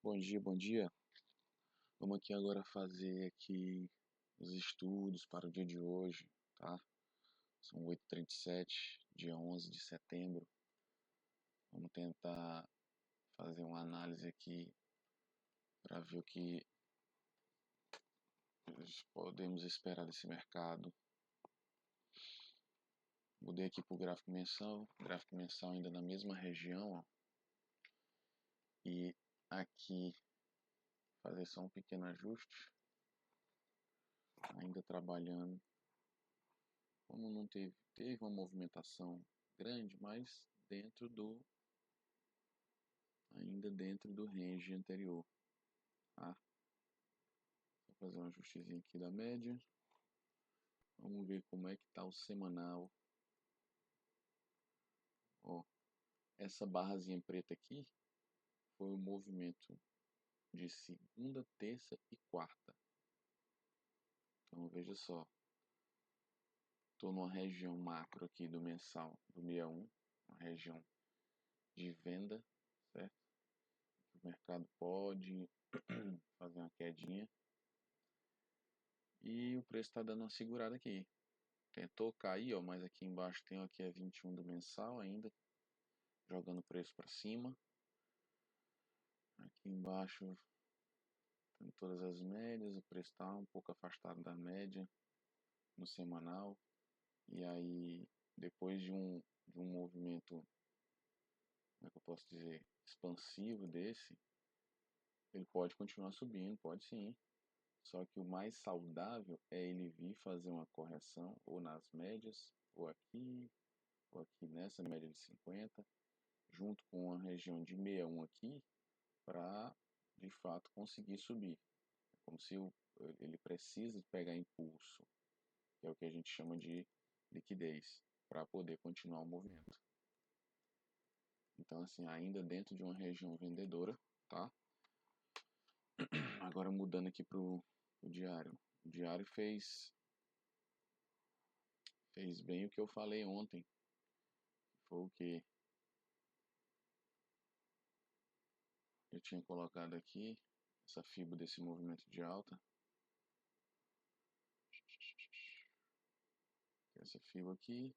Bom dia, bom dia. Vamos aqui agora fazer aqui os estudos para o dia de hoje, tá? São 8h37, dia 11 de setembro. Vamos tentar fazer uma análise aqui para ver o que podemos esperar desse mercado. Mudei aqui para o gráfico mensal ainda na mesma região, ó. E aqui fazer só um pequeno ajuste, ainda trabalhando. Como não teve uma movimentação grande, mas ainda dentro do range anterior, tá? Vou fazer um ajustezinho aqui da média. Vamos ver como é que está o semanal. Ó, essa barrazinha preta aqui foi o movimento de segunda, terça e quarta. Então veja só, estou numa região macro aqui do mensal do 61, uma região de venda, certo? O mercado pode fazer uma quedinha e o preço está dando uma segurada aqui. Tentou cair, ó, mas aqui embaixo tem aqui a 21 do mensal ainda, jogando o preço para cima. Aqui embaixo tem todas as médias, o preço está um pouco afastado da média no semanal. E aí, depois de um movimento, como é que eu posso dizer, expansivo desse, ele pode continuar subindo, pode sim. Só que o mais saudável é ele vir fazer uma correção ou nas médias, ou aqui nessa média de 50, junto com a região de 61 aqui, para de fato conseguir subir. É como se ele precisa pegar impulso, que é o que a gente chama de liquidez, para poder continuar o movimento. Então, assim, ainda dentro de uma região vendedora, tá? Agora mudando aqui para o diário. O diário fez bem o que eu falei ontem. Foi o que eu tinha colocado aqui, essa fibra desse movimento de alta. Essa fibra aqui.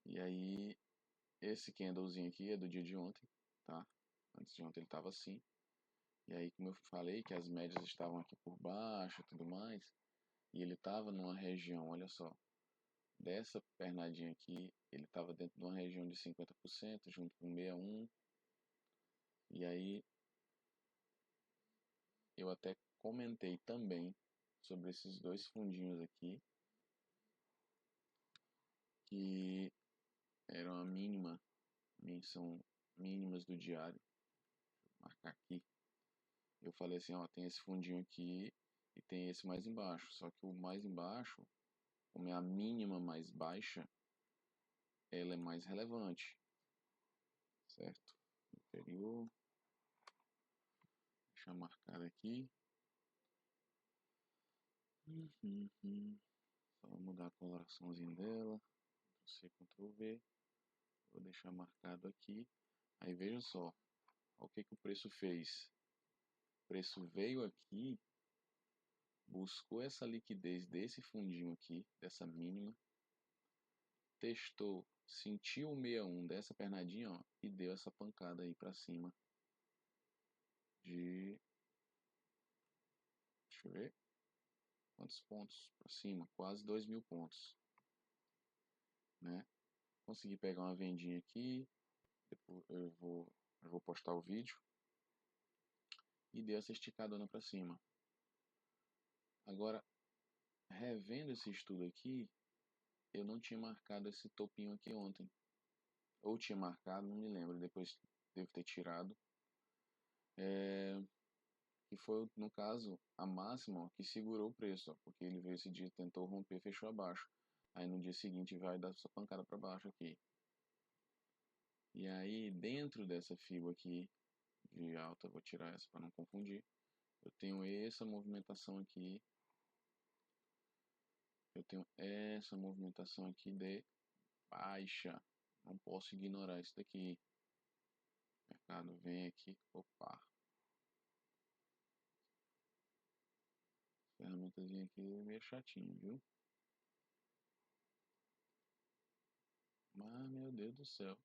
E aí, esse candlezinho aqui é do dia de ontem, tá? Antes de ontem ele estava assim. E aí, como eu falei, que as médias estavam aqui por baixo e tudo mais. E ele estava numa região, olha só, dessa pernadinha aqui, ele estava dentro de uma região de 50%, junto com 61. E aí, eu até comentei também sobre esses dois fundinhos aqui, que eram a mínima, são mínimas do diário. Vou marcar aqui. Eu falei assim, ó, tem esse fundinho aqui e tem esse mais embaixo. Só que o mais embaixo, como é a mínima mais baixa, ela é mais relevante, certo? Inferior. Deixa eu marcar aqui. Só mudar a coloraçãozinha dela. Ctrl+C, Ctrl+V. Vou deixar marcado aqui. Aí veja só, o que o preço fez. O preço veio aqui, buscou essa liquidez desse fundinho aqui, dessa mínima, testou, sentiu o 61 dessa pernadinha, ó, e deu essa pancada aí pra cima de, deixa eu ver, quantos pontos pra cima? Quase 2.000 pontos, né? Consegui pegar uma vendinha aqui, depois eu vou postar o vídeo, e deu essa esticadona pra cima. Agora, revendo esse estudo aqui, eu não tinha marcado esse topinho aqui ontem. Ou tinha marcado, não me lembro, depois devo ter tirado. Que foi, no caso, a máxima, ó, que segurou o preço, ó, porque ele veio esse dia, tentou romper, fechou abaixo. Aí no dia seguinte vai dar essa pancada para baixo aqui. E aí, dentro dessa fibra aqui de alta, vou tirar essa para não confundir, eu tenho essa movimentação aqui. Eu tenho essa movimentação aqui de baixa. Não posso ignorar isso daqui. O mercado vem aqui, opa. ferramentazinha aqui é meio chatinho, viu? Mas, meu Deus do céu.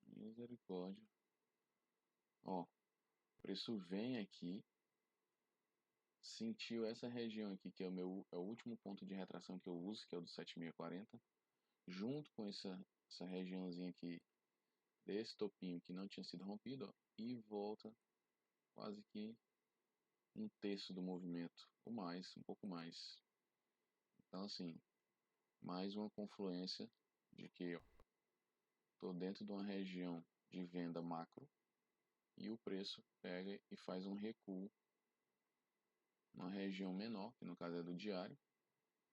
Misericórdia. Ó, o preço vem aqui, sentiu essa região aqui, que é o último ponto de retração que eu uso, que é o do 7640, junto com essa regiãozinha aqui desse topinho que não tinha sido rompido, ó, e volta quase que um terço do movimento, ou mais, um pouco mais. Então, assim, mais uma confluência de que estou dentro de uma região de venda macro e o preço pega e faz um recuo numa região menor, que no caso é do diário,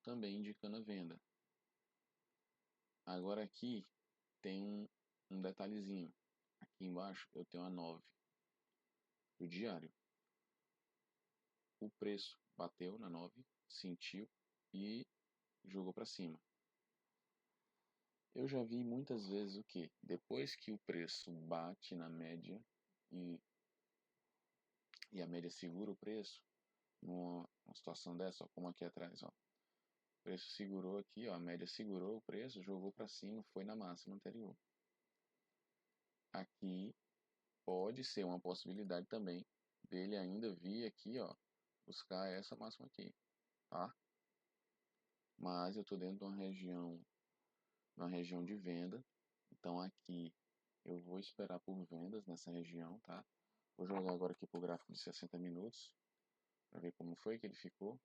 também indicando a venda. Agora aqui tem um detalhezinho. Aqui embaixo eu tenho a 9 do diário. O preço bateu na 9, sentiu e jogou para cima. Eu já vi muitas vezes o que? Depois que o preço bate na média e, e a média segura o preço, numa situação dessa, ó, como aqui atrás, ó, o preço segurou aqui, ó, a média segurou o preço, jogou para cima, foi na máxima anterior. Aqui pode ser uma possibilidade também dele ainda vir aqui, ó, buscar essa máxima aqui, tá? Mas eu estou dentro de uma região de venda, então aqui eu vou esperar por vendas nessa região, tá? Vou jogar agora aqui pro gráfico de 60 minutos, para ver como foi que ele ficou.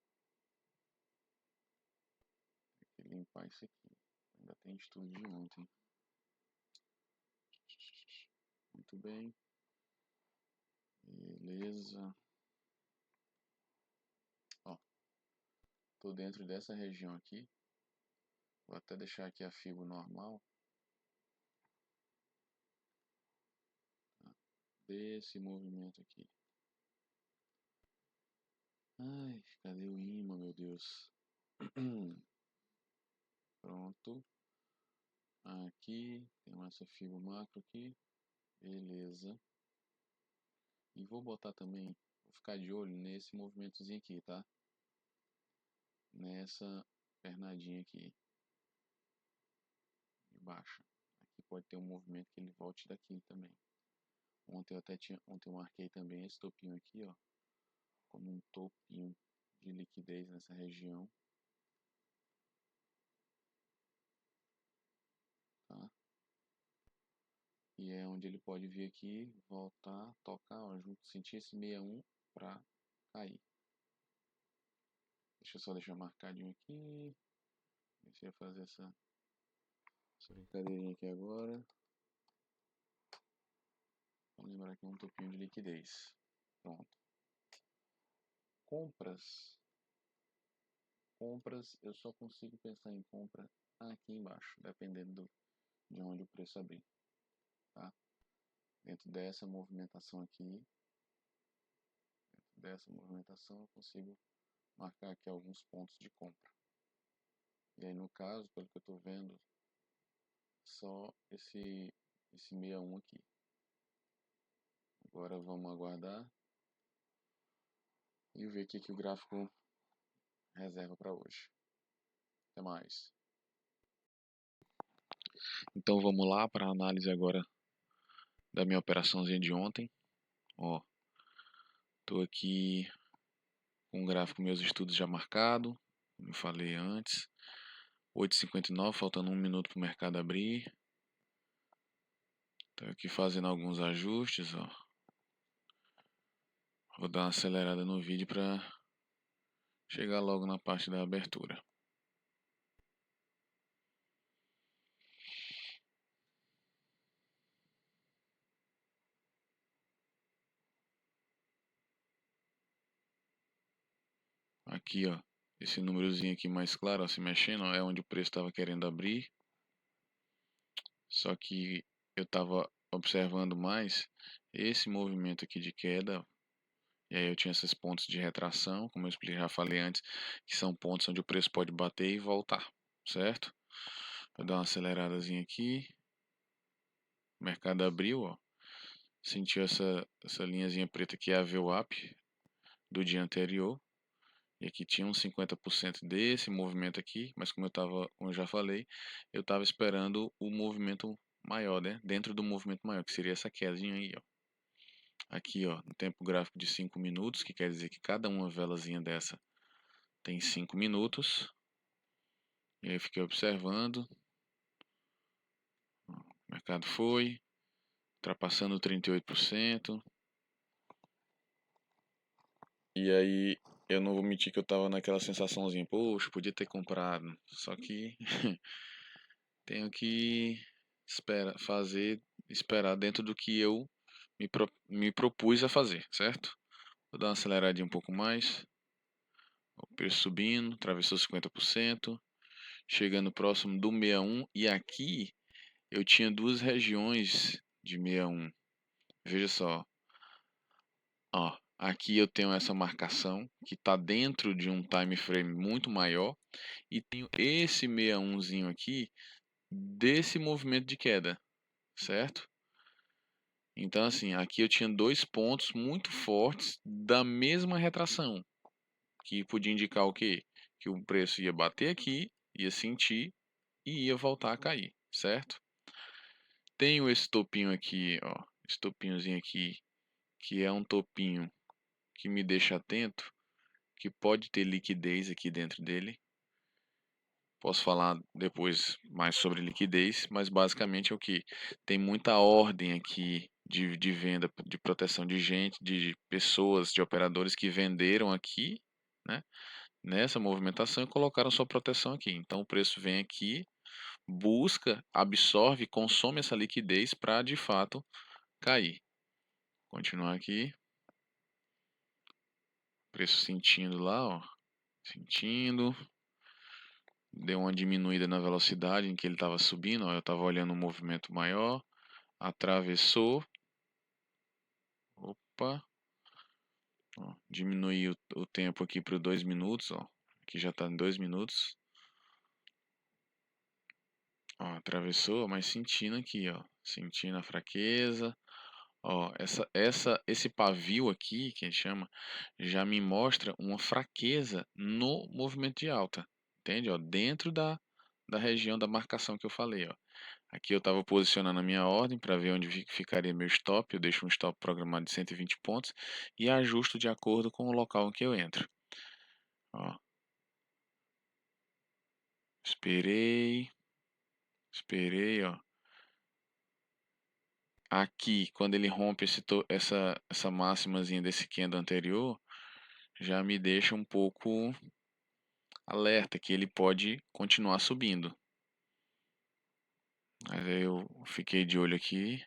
Tem que limpar isso aqui. Ainda tem estudo de ontem. Muito bem. Beleza. Ó, tô dentro dessa região aqui. Vou até deixar aqui a FIBO normal. Tá? Desse movimento aqui. Ai, cadê o imã, meu Deus? Pronto. Aqui, tem essa FIBO macro aqui. Beleza. E vou botar também, vou ficar de olho nesse movimentozinho aqui, tá? Nessa pernadinha aqui de baixo. Aqui pode ter um movimento que ele volte daqui também. Ontem eu marquei também esse topinho aqui, ó, como um topinho de liquidez nessa região, tá? E é onde ele pode vir aqui, voltar, tocar, ó, sentir esse 61 para cair. Deixa eu só deixar marcadinho aqui. Deixa eu fazer essa brincadeirinha aqui agora. Vamos lembrar que é um topinho de liquidez. Pronto. Compras. Compras, eu só consigo pensar em compra aqui embaixo, dependendo de onde o preço abrir. Tá? Dentro dessa movimentação aqui, eu consigo marcar aqui alguns pontos de compra. E aí no caso, pelo que eu estou vendo, só esse 61 aqui. Agora vamos aguardar e ver o que o gráfico reserva para hoje. Até mais. Então vamos lá para a análise agora da minha operaçãozinha de ontem. Ó, tô aqui com o gráfico meus estudos já marcado, como eu falei antes. 8h59, faltando 1 minuto para o mercado abrir. Tô aqui fazendo alguns ajustes, ó. Vou dar uma acelerada no vídeo para chegar logo na parte da abertura. Aqui, ó, esse númerozinho aqui mais claro, ó, se mexendo, ó, é onde o preço estava querendo abrir. Só que eu estava observando mais esse movimento aqui de queda. E aí eu tinha esses pontos de retração, como eu já falei antes, que são pontos onde o preço pode bater e voltar, certo? Vou dar uma aceleradazinha aqui. O mercado abriu, ó. Sentiu essa linhazinha preta que é a VWAP. do dia anterior. E aqui tinha uns 50% desse movimento aqui, mas como eu já falei, eu estava esperando o movimento maior, né? Dentro do movimento maior, que seria essa quedinha aí, ó. Aqui, ó, no tempo gráfico de 5 minutos, que quer dizer que cada uma velazinha dessa tem 5 minutos. E aí eu fiquei observando. O mercado foi ultrapassando 38%. E aí eu não vou mentir que eu tava naquela sensaçãozinha, poxa, podia ter comprado. Só que tenho que esperar dentro do que eu me propus a fazer, certo? Vou dar uma aceleradinha um pouco mais. O preço subindo, atravessou 50%, chegando próximo do 61. E aqui eu tinha duas regiões de 61. Veja só, ó, aqui eu tenho essa marcação que está dentro de um time frame muito maior e tenho esse 61zinho aqui desse movimento de queda, certo? Então assim, aqui eu tinha dois pontos muito fortes da mesma retração, que podia indicar o quê? Que o preço ia bater aqui, ia sentir e ia voltar a cair, certo? Tenho esse topinho aqui, ó, esse topinhozinho aqui, que é um topinho que me deixa atento, que pode ter liquidez aqui dentro dele. Posso falar depois mais sobre liquidez, mas basicamente é o que? Tem muita ordem aqui de venda, de proteção de gente, de pessoas, de operadores que venderam aqui, né? Nessa movimentação e colocaram sua proteção aqui. Então o preço vem aqui, busca, absorve, consome essa liquidez para de fato cair. Continuar aqui. Preço sentindo lá, ó. Sentindo. Deu uma diminuída na velocidade em que ele estava subindo, ó. Eu estava olhando um movimento maior. Atravessou. Opa. Ó, diminui o tempo aqui para 2 minutos, ó. Aqui já está em 2 minutos. Ó, atravessou, mas sentindo aqui, ó. Sentindo a fraqueza. Ó, esse pavio aqui, que a gente chama, já me mostra uma fraqueza no movimento de alta. Entende? Ó, dentro da região da marcação que eu falei, ó. Aqui eu estava posicionando a minha ordem para ver onde ficaria meu stop. Eu deixo um stop programado de 120 pontos e ajusto de acordo com o local em que eu entro. Ó, esperei, ó. Aqui, quando ele rompe essa máximazinha desse candle anterior, já me deixa um pouco alerta que ele pode continuar subindo. Mas aí eu fiquei de olho aqui,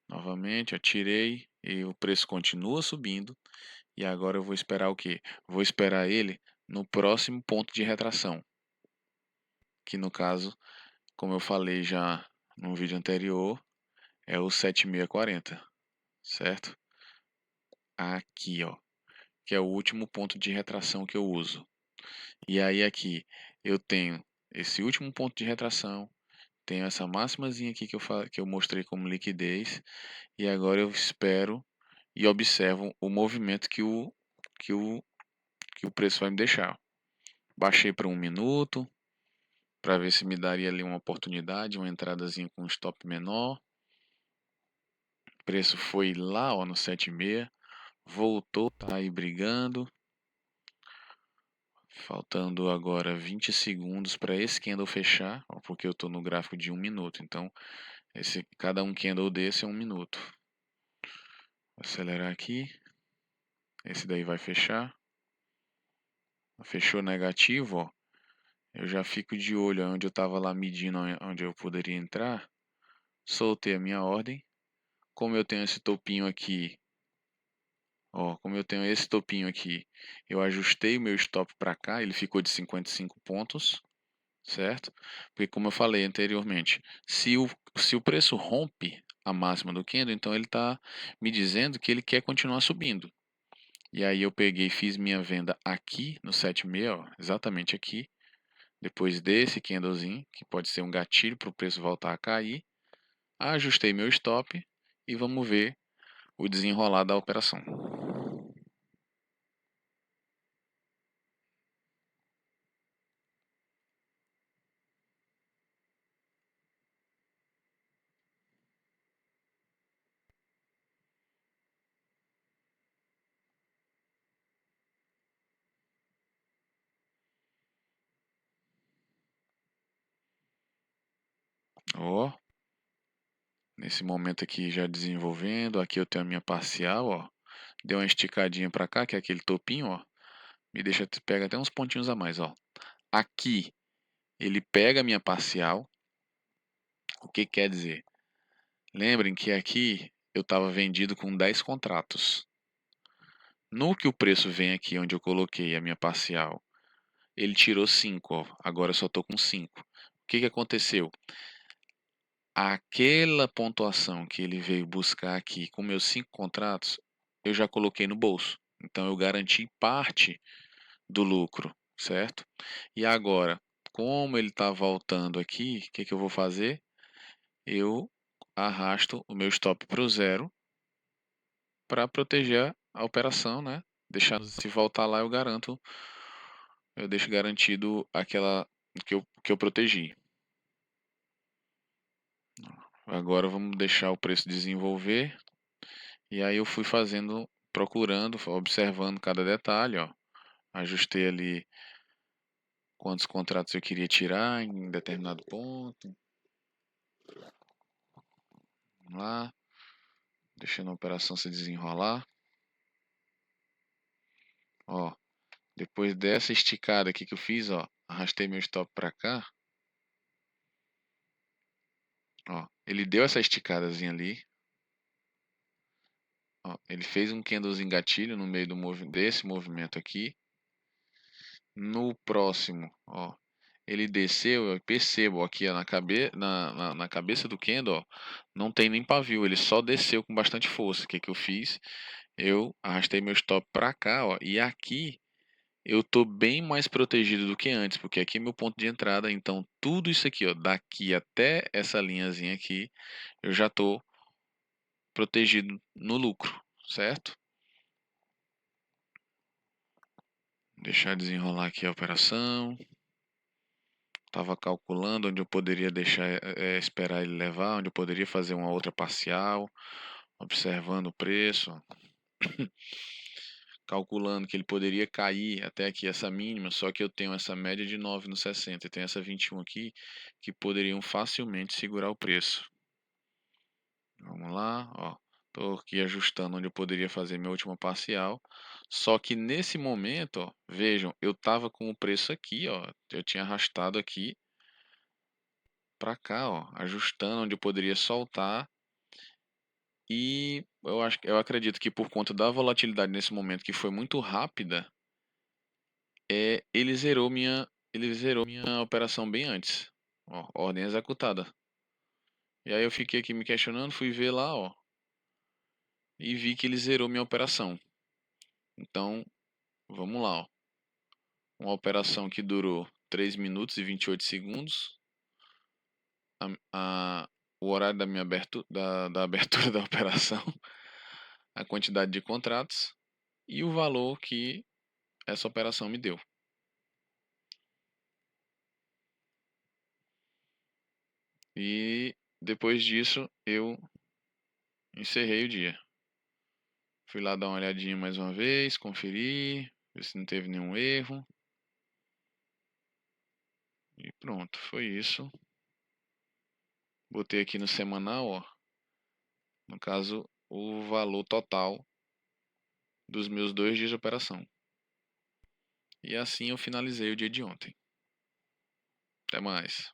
novamente, atirei e o preço continua subindo. E agora eu vou esperar o quê? Vou esperar ele no próximo ponto de retração, que no caso, como eu falei já no vídeo anterior, é o 7640, certo? Aqui, ó, que é o último ponto de retração que eu uso. E aí aqui eu tenho esse último ponto de retração, tenho essa máximazinha aqui que eu mostrei como liquidez, e agora eu espero e observo o movimento que o, que o preço vai me deixar. Baixei para 1 minuto, para ver se me daria ali uma oportunidade, uma entradazinha com um stop menor. O preço foi lá, ó, no 7,6, voltou, tá aí brigando. Faltando agora 20 segundos para esse candle fechar, ó, porque eu estou no gráfico de 1 minuto. Então, cada um candle desse é 1 minuto. Vou acelerar aqui. Esse daí vai fechar. Fechou negativo, ó. Eu já fico de olho onde eu estava lá medindo onde eu poderia entrar. Soltei a minha ordem. Como eu tenho esse topinho aqui, ó, como eu tenho esse topinho aqui, eu ajustei o meu stop para cá, ele ficou de 55 pontos, certo? Porque como eu falei anteriormente, se o preço rompe a máxima do candle, então ele está me dizendo que ele quer continuar subindo. E aí eu peguei e fiz minha venda aqui no 7,6, ó, exatamente aqui, depois desse candlezinho, que pode ser um gatilho para o preço voltar a cair. Ajustei meu stop e vamos ver o desenrolar da operação. Ó, nesse momento aqui já desenvolvendo, aqui eu tenho a minha parcial, ó. Deu uma esticadinha para cá, que é aquele topinho, ó. Me deixa, pega até uns pontinhos a mais, ó. Aqui ele pega a minha parcial. O que quer dizer? Lembrem que aqui eu estava vendido com 10 contratos. No que o preço vem aqui, onde eu coloquei a minha parcial, ele tirou 5, ó. Agora eu só estou com 5. O que aconteceu? Aquela pontuação que ele veio buscar aqui com meus 5 contratos, eu já coloquei no bolso. Então eu garanti parte do lucro, certo? E agora, como ele está voltando aqui, o que eu vou fazer? Eu arrasto o meu stop para o zero para proteger a operação, né? Deixar se voltar lá, eu deixo garantido aquela que eu protegi. Agora vamos deixar o preço desenvolver. E aí eu fui fazendo, procurando, observando cada detalhe, ó. Ajustei ali quantos contratos eu queria tirar em determinado ponto. Vamos lá, deixando a operação se desenrolar. Ó, depois dessa esticada aqui que eu fiz, ó, arrastei meu stop para cá. Ó, ele deu essa esticadazinha ali. Ó, ele fez um candlezinho gatilho no meio desse movimento aqui. No próximo, ó, ele desceu, eu percebo aqui ó, na cabeça do candle, ó, não tem nem pavio, ele só desceu com bastante força. O que eu fiz? Eu arrastei meu stop para cá, ó, e aqui eu tô bem mais protegido do que antes, porque aqui é meu ponto de entrada, então tudo isso aqui, ó, daqui até essa linhazinha aqui, eu já tô protegido no lucro, certo? Deixar desenrolar aqui a operação. Estava calculando onde eu poderia deixar esperar ele levar, onde eu poderia fazer uma outra parcial, observando o preço, calculando que ele poderia cair até aqui essa mínima, só que eu tenho essa média de 9 no 60 e tem essa 21 aqui que poderiam facilmente segurar o preço. Vamos lá, ó. Estou aqui ajustando onde eu poderia fazer minha última parcial. Só que nesse momento, ó, vejam, eu estava com o preço aqui, ó. Eu tinha arrastado aqui para cá, ó, ajustando onde eu poderia soltar. E eu acredito que por conta da volatilidade nesse momento que foi muito rápida, ele zerou minha operação bem antes. Ó, ordem executada. E aí eu fiquei aqui me questionando, fui ver lá, ó, e vi que ele zerou minha operação. Então, vamos lá, ó. Uma operação que durou 3 minutos e 28 segundos. A, o horário da minha abertura, da abertura da operação, a quantidade de contratos e o valor que essa operação me deu. E depois disso eu encerrei o dia. Fui lá dar uma olhadinha mais uma vez, conferir, ver se não teve nenhum erro. E pronto, foi isso. Botei aqui no semanal, ó, no caso, o valor total dos meus 2 dias de operação. E assim eu finalizei o dia de ontem. Até mais.